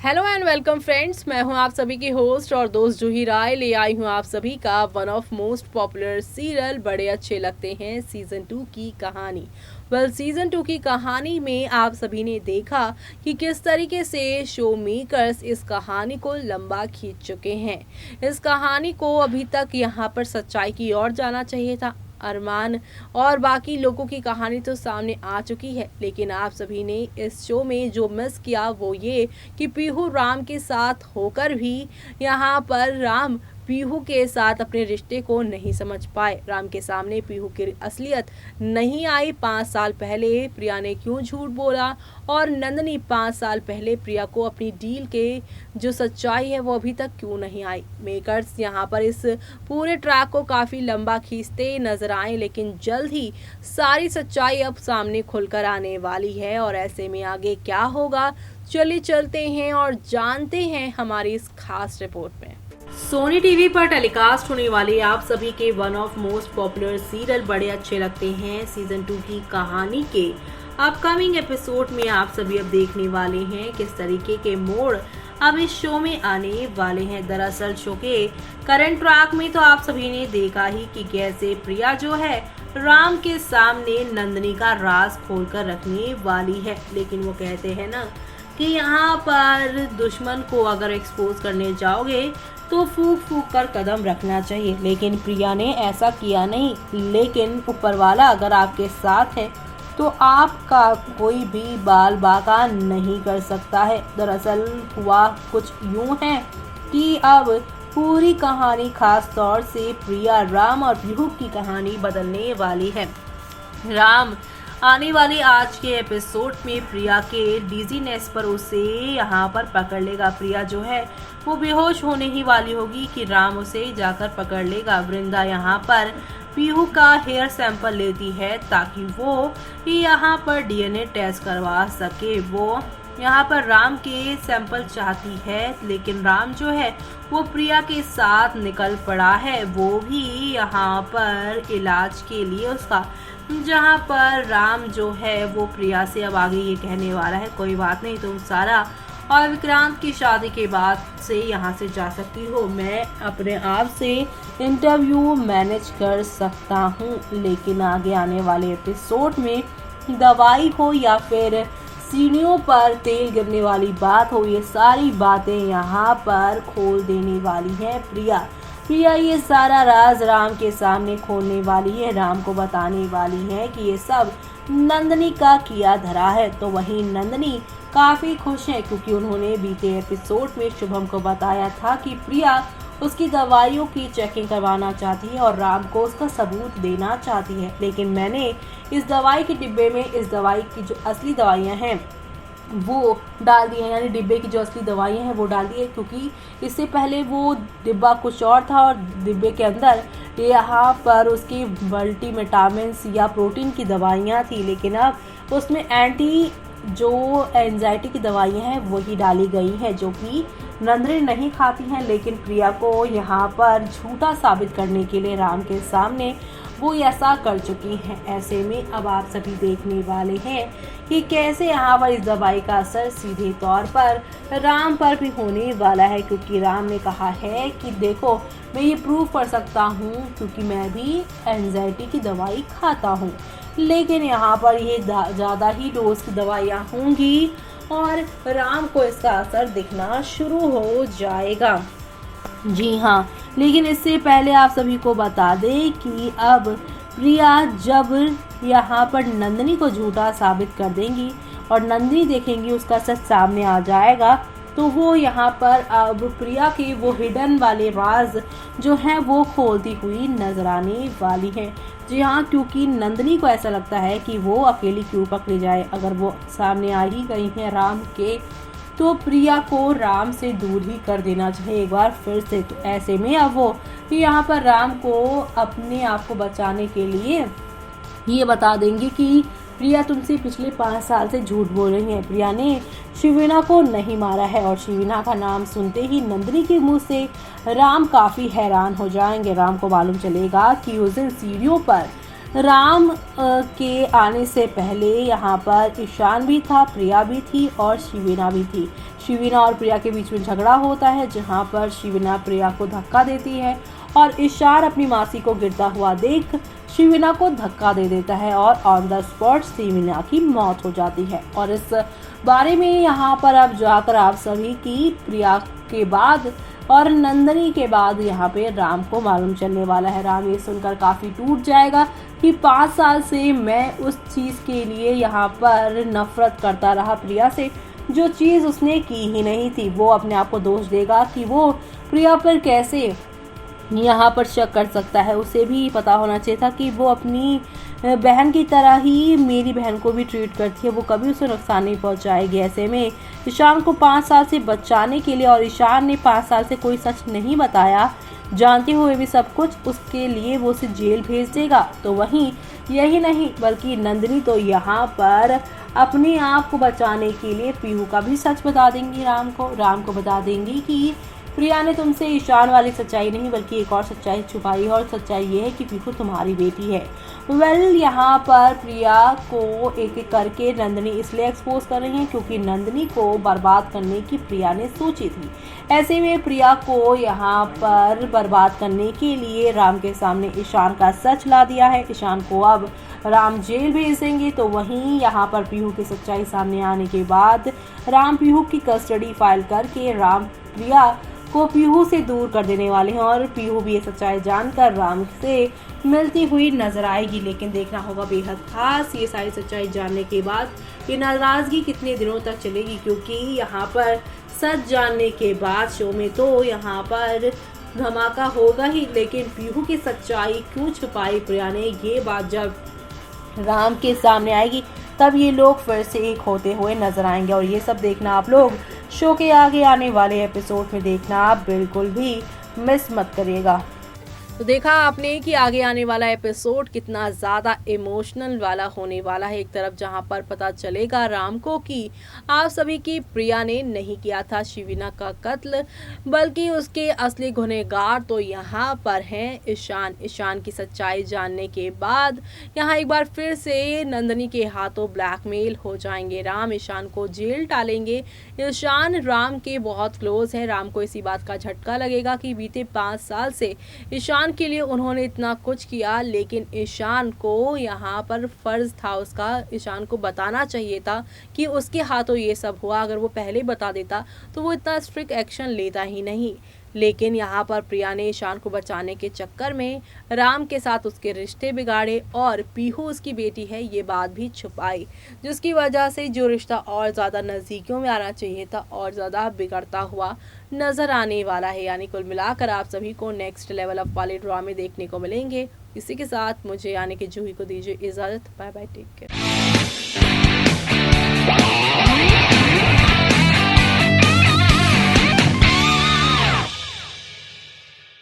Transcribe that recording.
Hello and welcome friends, मैं हूं आप सभी की होस्ट और दोस्त जूही राय। ले आई हूं आप सभी का one of most popular serial बड़े अच्छे लगते हैं सीजन 2 की कहानी। सीजन 2 की कहानी में आप सभी ने देखा कि किस तरीके से शो मेकर्स इस कहानी को लंबा खींच चुके हैं। इस कहानी को अभी तक यहाँ पर सच्चाई की ओर जाना चाहिए था। अरमान और बाकी लोगों की कहानी तो सामने आ चुकी है, लेकिन आप सभी ने इस शो में जो मिस किया वो ये कि पीहू राम के साथ होकर भी यहाँ पर राम पीहू के साथ अपने रिश्ते को नहीं समझ पाए। राम के सामने पीहू की असलियत नहीं आई। 5 साल पहले प्रिया ने क्यों झूठ बोला और नंदनी 5 साल पहले प्रिया को अपनी डील के जो सच्चाई है वो अभी तक क्यों नहीं आई। मेकर्स यहाँ पर इस पूरे ट्रैक को काफ़ी लंबा खींचते नजर आए, लेकिन जल्द ही सारी सच्चाई अब सामने खुलकर आने वाली है। और ऐसे में आगे क्या होगा, चलिए चलते हैं और जानते हैं हमारी इस खास रिपोर्ट में। सोनी टीवी पर टेलीकास्ट होने वाले आप सभी के one of most popular serial बड़े अच्छे लगते हैं सीजन 2 की कहानी के अपकमिंग एपिसोड में आप सभी अब देखने वाले हैं किस तरीके के मोड़ अब इस शो में आने वाले हैं। दरअसल शो के करंट ट्रैक में तो आप सभी ने देखा ही कि कैसे प्रिया जो है राम के सामने नंदनी का राज खोलकर रखने वाली है, लेकिन वो कहते हैं ना कि यहाँ पर दुश्मन को अगर एक्सपोज करने जाओगे तो फूक फूक कर कदम रखना चाहिए। लेकिन प्रिया ने ऐसा किया नहीं, लेकिन ऊपर वाला अगर आपके साथ है तो आपका कोई भी बाल बाका नहीं कर सकता है। दरअसल हुआ कुछ यूं है कि अब पूरी कहानी खास तौर से प्रिया, राम और पीहू की कहानी बदलने वाली है। राम आने वाले आज के एपिसोड में प्रिया के डिजीनेस पर उसे यहाँ पर पकड़ लेगा। प्रिया जो है वो बेहोश होने ही वाली होगी कि राम उसे जाकर पकड़ लेगा। वृंदा यहाँ पर पीहू का हेयर सैंपल लेती है ताकि वो यहाँ पर डीएनए टेस्ट करवा सके। वो यहाँ पर राम के सैंपल चाहती है, लेकिन राम जो है वो प्रिया के साथ निकल पड़ा है, वो भी यहाँ पर इलाज के लिए उसका, जहाँ पर राम जो है वो प्रिया से अब आगे ये कहने वाला है कोई बात नहीं, तुम सारा और विक्रांत की शादी के बाद से यहाँ से जा सकती हो, मैं अपने आप से इंटरव्यू मैनेज कर सकता हूँ। लेकिन आगे आने वाले एपिसोड में दवाई हो या फिर सीढ़ियों पर तेल गिरने वाली बात हो, ये सारी बातें यहाँ पर खोल देने वाली है प्रिया। प्रिया ये सारा राज राम के सामने खोलने वाली है, राम को बताने वाली है कि ये सब नंदनी का किया धरा है। तो वहीं नंदनी काफ़ी खुश है क्योंकि उन्होंने बीते एपिसोड में शुभम को बताया था कि प्रिया उसकी दवाइयों की चेकिंग करवाना चाहती है और राम को उसका सबूत देना चाहती है। लेकिन मैंने इस दवाई के डिब्बे में इस दवाई की जो असली दवाइयाँ हैं वो डाल दी है, यानी डिब्बे की जो असली दवाइयाँ हैं वो डाल दी है, क्योंकि इससे पहले वो डिब्बा कुछ और था और डिब्बे के अंदर यहाँ पर उसकी मल्टीविटामिन्स या प्रोटीन की दवाइयाँ थी, लेकिन अब उसमें एंटी जो एंजाइटी की दवाइयाँ हैं वही डाली गई हैं, जो कि नंदनी नहीं खाती हैं। लेकिन प्रिया को यहाँ पर झूठा साबित करने के लिए राम के सामने वो ऐसा कर चुकी हैं। ऐसे में अब आप सभी देखने वाले हैं कि कैसे यहाँ पर इस दवाई का असर सीधे तौर पर राम पर भी होने वाला है, क्योंकि राम ने कहा है कि देखो मैं ये प्रूव कर सकता हूँ क्योंकि मैं भी एंजाइटी की दवाई खाता हूँ। लेकिन यहाँ पर ये ज़्यादा ही डोज की दवाइयाँ होंगी और राम को इसका असर दिखना शुरू हो जाएगा। जी हाँ, लेकिन इससे पहले आप सभी को बता दें कि अब प्रिया जब यहाँ पर नंदनी को झूठा साबित कर देंगी और नंदनी देखेंगी उसका सच सामने आ जाएगा, तो वो यहाँ पर अब प्रिया के वो हिडन वाले राज जो हैं वो खोलती हुई नजर आने वाली हैं। जी हाँ, क्योंकि नंदनी को ऐसा लगता है कि वो अकेली क्यों पकड़ी जाए, अगर वो सामने आ ही गई हैं राम के तो प्रिया को राम से दूर ही कर देना चाहिए एक बार फिर से। तो ऐसे में अब वो यहाँ पर राम को अपने आप को बचाने के लिए ये बता देंगे कि प्रिया तुमसे पिछले 5 साल से झूठ बोल रही है, प्रिया ने शिवीना को नहीं मारा है। और शिवीना का नाम सुनते ही नंदनी के मुंह से राम काफ़ी हैरान हो जाएंगे। राम को मालूम चलेगा कि उस दिन सीढ़ियों पर राम के आने से पहले यहाँ पर ईशान भी था, प्रिया भी थी और शिवीना भी थी। शिवीना और प्रिया के बीच में झगड़ा होता है, जहाँ पर शिवीना प्रिया को धक्का देती है और ईशान अपनी मासी को गिरता हुआ देख शिवीना को धक्का दे देता है और ऑन द स्पॉट शिवीना की मौत हो जाती है। और इस बारे में यहाँ पर अब जाकर आप सभी की प्रिया के बाद और नंदनी के बाद यहाँ पे राम को मालूम चलने वाला है। राम ये सुनकर काफ़ी टूट जाएगा कि 5 साल से मैं उस चीज़ के लिए यहाँ पर नफरत करता रहा प्रिया से, जो चीज़ उसने की ही नहीं थी। वो अपने आप को दोष देगा कि वो प्रिया पर कैसे यहाँ पर शक कर सकता है। उसे भी पता होना चाहिए था कि वो अपनी बहन की तरह ही मेरी बहन को भी ट्रीट करती है, वो कभी उसे नुकसान नहीं पहुँचाएगी। ऐसे में ईशान को 5 साल से बचाने के लिए, और ईशान ने 5 साल से कोई सच नहीं बताया जानते हुए भी सब कुछ, उसके लिए वो उसे जेल भेज देगा। तो वहीं यही नहीं बल्कि नंदिनी तो यहाँ पर अपने आप को बचाने के लिए पीहू का भी सच बता देंगी राम को बता देंगी कि प्रिया ने तुमसे ईशान वाली सच्चाई नहीं बल्कि एक और सच्चाई छुपाई है, और सच्चाई ये है कि पीहू तुम्हारी बेटी है। यहाँ पर प्रिया को एक एक करके नंदिनी इसलिए एक्सपोज कर रही है क्योंकि नंदिनी को बर्बाद करने की प्रिया ने सोची थी। ऐसे में प्रिया को यहाँ पर बर्बाद करने के लिए राम के सामने ईशान का सच ला दिया है। ईशान को अब राम जेल भेज देंगे। तो वहीं यहाँ पर पीहू की सच्चाई सामने आने के बाद राम पीहू की कस्टडी फाइल करके राम प्रिया को पीहू से दूर कर देने वाले हैं, और पीहू भी ये सच्चाई जानकर राम से मिलती हुई नजर आएगी। लेकिन देखना होगा बेहद खास ये सारी सच्चाई जानने के बाद ये नाराजगी कितने दिनों तक चलेगी, क्योंकि यहाँ पर सच जानने के बाद शो में तो यहाँ पर धमाका होगा ही। लेकिन पीहू की सच्चाई क्यों छुपाई प्रिया ने, ये बात जब राम के सामने आएगी तब ये लोग फिर से एक होते हुए नजर आएंगे। और ये सब देखना आप लोग शो के आगे आने वाले एपिसोड में देखना आप बिल्कुल भी मिस मत करिएगा। तो देखा आपने कि आगे आने वाला एपिसोड कितना ज़्यादा इमोशनल वाला होने वाला है। एक तरफ जहां पर पता चलेगा राम को कि आप सभी की प्रिया ने नहीं किया था शिवीना का कत्ल, बल्कि उसके असली गुनहगार तो यहां पर हैं ईशान की सच्चाई जानने के बाद यहां एक बार फिर से नंदिनी के हाथों ब्लैकमेल हो जाएंगे राम, ईशान को जेल डालेंगे। ईशान राम के बहुत क्लोज है। राम को इसी बात का झटका लगेगा कि बीते 5 साल से ईशान के लिए उन्होंने इतना कुछ किया, लेकिन ईशान को यहाँ पर फर्ज था उसका, ईशान को बताना चाहिए था कि उसके हाथों ये सब हुआ। अगर वो पहले बता देता तो वो इतना स्ट्रिक्ट एक्शन लेता ही नहीं। लेकिन यहाँ पर प्रिया ने ईशान को बचाने के चक्कर में राम के साथ उसके रिश्ते बिगाड़े और पीहू उसकी बेटी है ये बात भी छुपाई, जिसकी वजह से जो रिश्ता और ज़्यादा नज़दीकियों में आना चाहिए था और ज़्यादा बिगड़ता हुआ नज़र आने वाला है। यानी कुल मिलाकर आप सभी को नेक्स्ट लेवल ऑफ वाले ड्रामे देखने को मिलेंगे। इसी के साथ मुझे यानी कि जूही को दीजिए इजाज़त। Bye bye, take care.